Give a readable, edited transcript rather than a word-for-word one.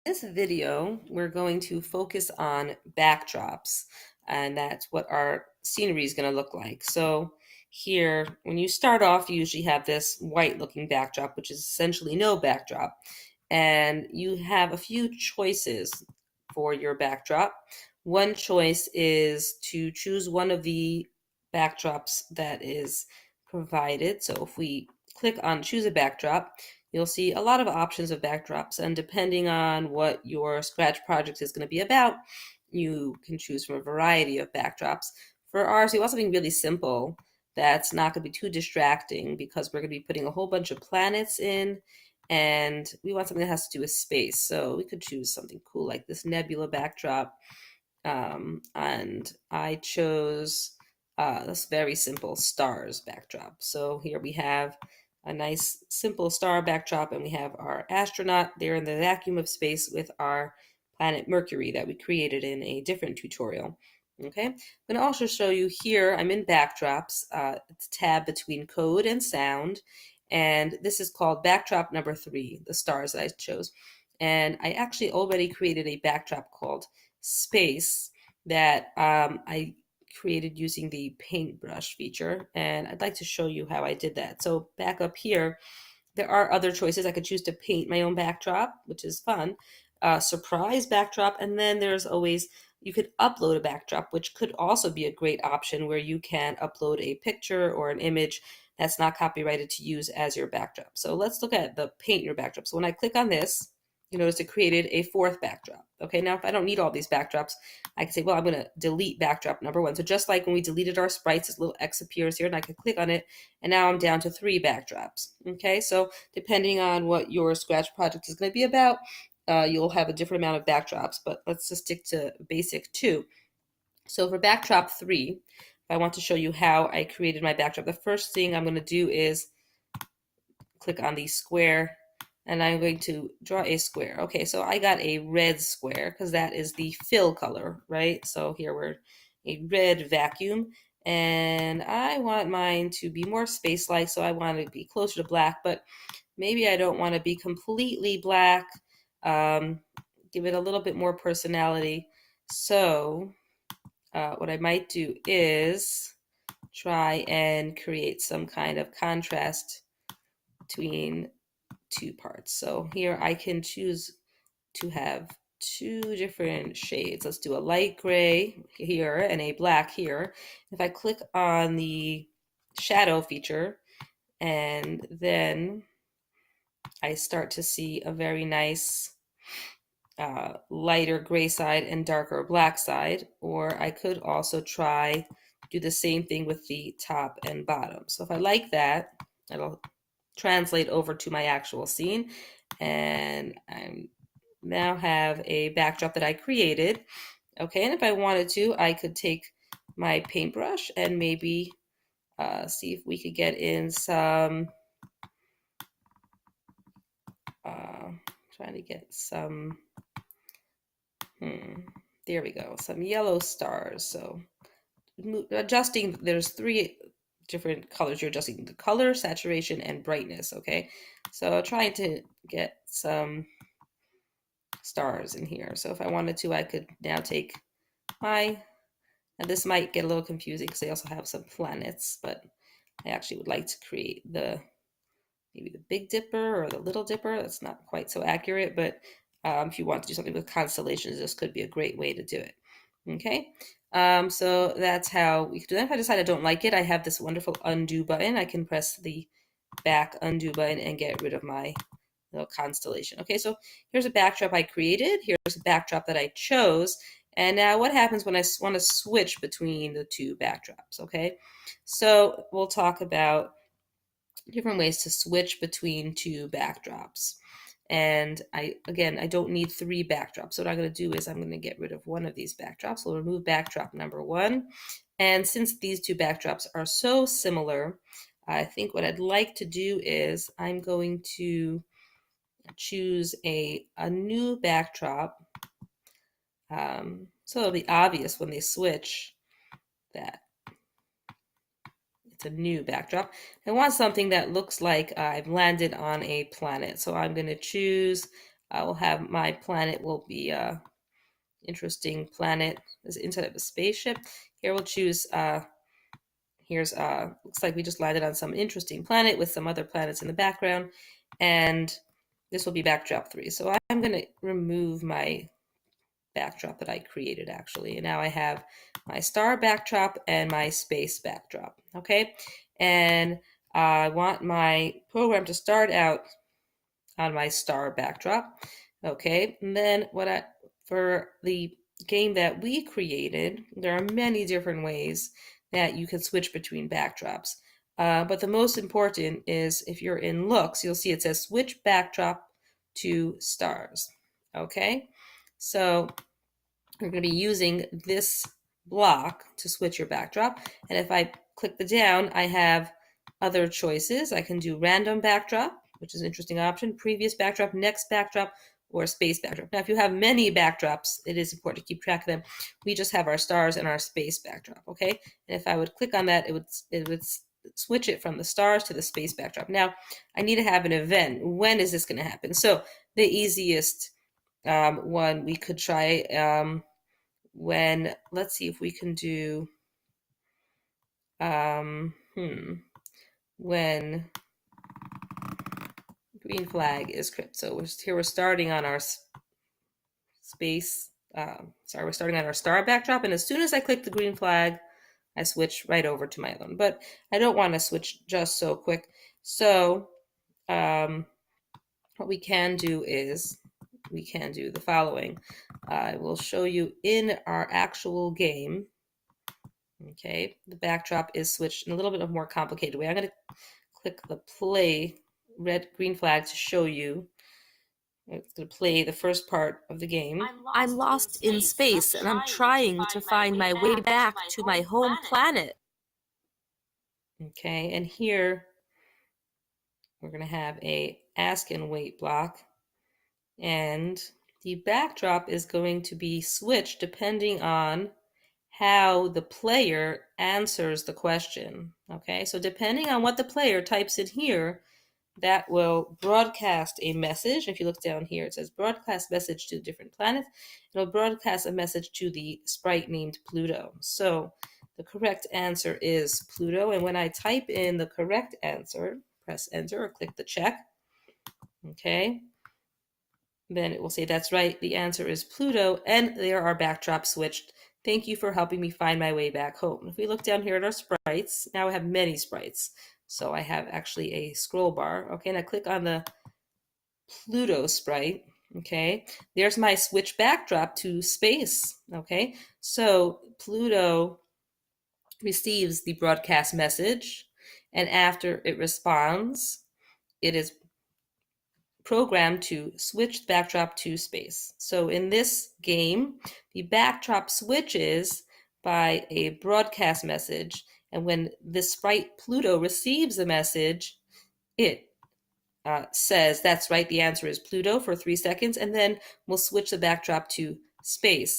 This video, we're going to focus on backdrops, and that's what our scenery is going to look like. So here, when you start off, you usually have this white looking backdrop, which is essentially no backdrop. And you have a few choices for your backdrop. One choice is to choose one of the backdrops that is provided. So if we click on choose a backdrop, you'll see a lot of options of backdrops, and depending on what your Scratch project is going to be about, you can choose from a variety of backdrops. For ours, we want something really simple that's not going to be too distracting because we're going to be putting a whole bunch of planets in, and we want something that has to do with space. So we could choose something cool like this nebula backdrop, and I chose this very simple stars backdrop. So here we have a nice simple star backdrop, and we have our astronaut there in the vacuum of space with our planet Mercury that we created in a different tutorial. Okay, I'm going to also show you here, I'm in backdrops. It's a tab between code and sound, and this is called backdrop number 3, the stars that I chose. And I actually already created a backdrop called space that I created using the paintbrush feature, and I'd like to show you how I did that. So back up here, there are other choices. I could choose to paint my own backdrop, which is fun, surprise backdrop, and then there's always, you could upload a backdrop, which could also be a great option where you can upload a picture or an image that's not copyrighted to use as your backdrop. So let's look at the paint your backdrop. So when I click on this, you notice it created a 4th backdrop. Okay, now if I don't need all these backdrops, I can say, well, I'm going to delete backdrop number 1. So just like when we deleted our sprites, this little X appears here, and I can click on it, and now I'm down to 3 backdrops. Okay, so depending on what your Scratch project is going to be about, you'll have a different amount of backdrops, but let's just stick to basic 2. So for backdrop 3, if I want to show you how I created my backdrop, the first thing I'm going to do is click on the square, and I'm going to draw a square. Okay, so I got a red square because that is the fill color, right? So here we're a red vacuum, and I want mine to be more space-like, so I want it to be closer to black, but maybe I don't want to be completely black. Give it a little bit more personality. So what I might do is try and create some kind of contrast between 2 parts. So here I can choose to have 2 different shades. Let's do a light gray here and a black here. If I click on the shadow feature, and then I start to see a very nice lighter gray side and darker black side, or I could also try do the same thing with the top and bottom. So if I like that, it'll translate over to my actual scene, and I now have a backdrop that I created. Okay, and if I wanted to, I could take my paintbrush and maybe see if we could get in some trying to get some there we go, some yellow stars. So adjusting, there's 3 different colors you're adjusting: the color, saturation, and brightness. Okay, so trying to get some stars in here. So if I wanted to, I could now take my, and this might get a little confusing because they also have some planets, but I actually would like to create the, maybe the Big Dipper or the Little Dipper. That's not quite so accurate, but if you want to do something with constellations, this could be a great way to do it. Okay, so that's how we could do that. If I decide I don't like it, I have this wonderful undo button. I can press the back undo button and get rid of my little constellation. Okay, so here's a backdrop I created. Here's a backdrop that I chose. And now what happens when I want to switch between the 2 backdrops? Okay, so we'll talk about different ways to switch between 2 backdrops. And I don't need 3 backdrops. So what I'm going to do is I'm going to get rid of one of these backdrops. We'll remove backdrop number 1. And since these 2 backdrops are so similar, I think what I'd like to do is I'm going to choose a new backdrop. So it'll be obvious when they switch that it's a new backdrop. I want something that looks like I've landed on a planet. So I'm going to choose I will have my planet will be interesting planet is inside of a spaceship. Here we'll choose here's looks like we just landed on some interesting planet with some other planets in the background, and this will be backdrop 3. So I'm going to remove my backdrop that I created actually, and now I have my star backdrop and my space backdrop. Okay, and I want my program to start out on my star backdrop. Okay, and then for the game that we created, there are many different ways that you can switch between backdrops. But the most important is if you're in looks, you'll see it says switch backdrop to stars. Okay, so you're going to be using this block to switch your backdrop. And if I click the down, I have other choices. I can do random backdrop, which is an interesting option, previous backdrop, next backdrop, or space backdrop. Now, if you have many backdrops, it is important to keep track of them. We just have our stars and our space backdrop, okay? And if I would click on that, it would switch it from the stars to the space backdrop. Now, I need to have an event. When is this going to happen? So the easiest one we could try when, let's see if we can do when green flag is crypt. So here we're starting on our space, we're starting on our star backdrop, and as soon as I click the green flag, I switch right over to my other one. But I don't want to switch just so quick. So what we can do is we can do the following. I will show you in our actual game. Okay, the backdrop is switched in a little bit of a more complicated way. I'm going to click the play green flag to show you. It's going to play the first part of the game. I'm lost in space and I'm trying to find my way back to my home planet. Okay, and here we're going to have a ask and wait block, and the backdrop is going to be switched depending on how the player answers the question. Okay, so depending on what the player types in here, that will broadcast a message. If you look down here, it says broadcast message to different planets. It'll broadcast a message to the sprite named Pluto. So the correct answer is Pluto. And when I type in the correct answer, press enter or click the check. Okay. Then it will say, that's right, the answer is Pluto, and there are backdrops switched. Thank you for helping me find my way back home. If we look down here at our sprites, now I have many sprites. So I have actually a scroll bar. Okay, and I click on the Pluto sprite. Okay, there's my switch backdrop to space. Okay, so Pluto receives the broadcast message, and after it responds, it is programmed to switch the backdrop to space. So in this game, the backdrop switches by a broadcast message, and when the sprite Pluto receives the message, it says, that's right, the answer is Pluto for 3 seconds, and then we'll switch the backdrop to space.